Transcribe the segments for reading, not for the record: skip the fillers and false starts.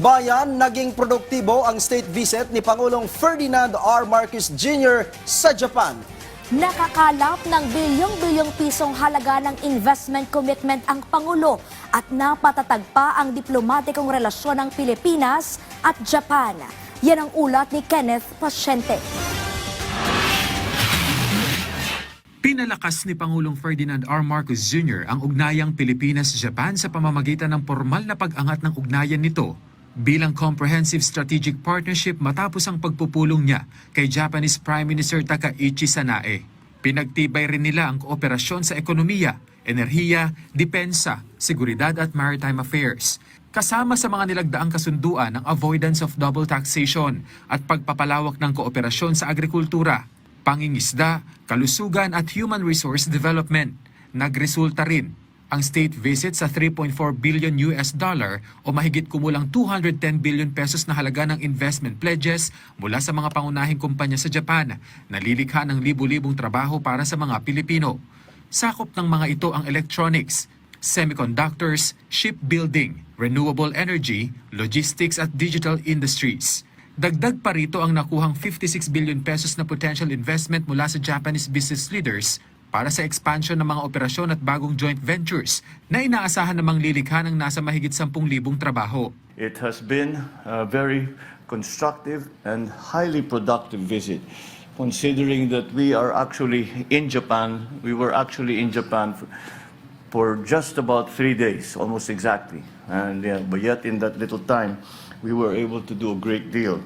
bayan, naging produktibo ang state visit ni Pangulong Ferdinand R. Marcos Jr. sa Japan. Nakakalap ng bilyong-bilyong pisong halaga ng investment commitment ang Pangulo at napatatag pa ang diplomatikong relasyon ng Pilipinas at Japan. Yan ang ulat ni Kenneth Pasyente. Pinalakas ni Pangulong Ferdinand R. Marcos Jr. ang ugnayang Pilipinas-Japan sa pamamagitan ng formal na pag-angat ng ugnayan nito bilang comprehensive strategic partnership matapos ang pagpupulong niya kay Japanese Prime Minister Takaichi Sanae. Pinagtibay rin nila ang kooperasyon sa ekonomiya, enerhiya, depensa, seguridad at maritime affairs. Kasama sa mga nilagdaang kasunduan ang avoidance of double taxation at pagpapalawak ng kooperasyon sa agrikultura, pangingisda, kalusugan at human resource development. Nagresulta rin ang state visit sa $3.4 billion o mahigit kumulang 210 billion pesos na halaga ng investment pledges mula sa mga pangunahing kumpanya sa Japan na lilikha ng libu-libong trabaho para sa mga Pilipino. Sakop ng mga ito ang electronics, semiconductors, shipbuilding, renewable energy, logistics at digital industries. Dagdag pa rito ang nakuhang 56 billion pesos na potential investment mula sa Japanese business leaders para sa expansion ng mga operasyon at bagong joint ventures na inaasahan namang lilikha ng nasa mahigit 10,000 trabaho. It has been a very constructive and highly productive visit, considering that we were actually in Japan for just about 3 days, almost exactly. And but yet in that little time, we were able to do a great deal.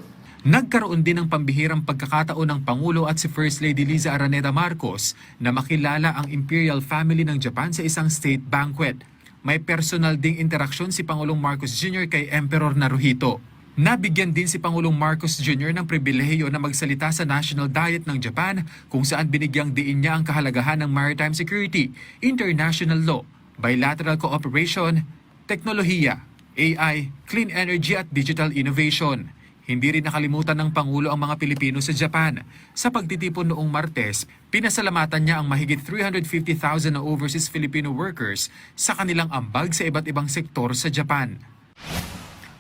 Nagkaroon din ng pambihirang pagkakataon ng Pangulo at si First Lady Liza Araneta Marcos na makilala ang Imperial Family ng Japan sa isang state banquet. May personal ding interaksyon si Pangulong Marcos Jr. kay Emperor Naruhito. Nabigyan din si Pangulong Marcos Jr. ng pribilehiyo na magsalita sa National Diet ng Japan kung saan binigyang diin niya ang kahalagahan ng maritime security, international law, bilateral cooperation, teknolohiya, AI, clean energy at digital innovation. Hindi rin nakalimutan ng Pangulo ang mga Pilipino sa Japan. Sa pagtitipon noong Martes, pinasalamatan niya ang mahigit 350,000 na overseas Filipino workers sa kanilang ambag sa iba't ibang sektor sa Japan.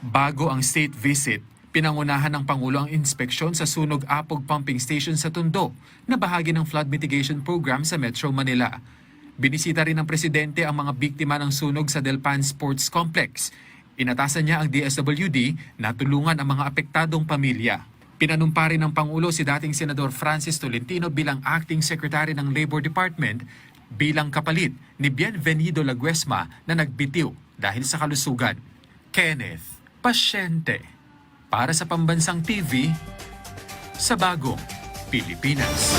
Bago ang state visit, pinangunahan ng Pangulo ang inspeksyon sa Sunog Apog Pumping Station sa Tondo na bahagi ng flood mitigation program sa Metro Manila. Binisita rin ng Presidente ang mga biktima ng sunog sa Delpan Sports Complex. Inatasan niya ang DSWD na tulungan ang mga apektadong pamilya. Pinanumpa rin ng Pangulo si dating Senador Francis Tolentino bilang Acting Secretary ng Labor Department bilang kapalit ni Bienvenido Laguesma na nagbitiw dahil sa kalusugan. Kenneth Pasyente para sa Pambansang TV sa Bagong Pilipinas.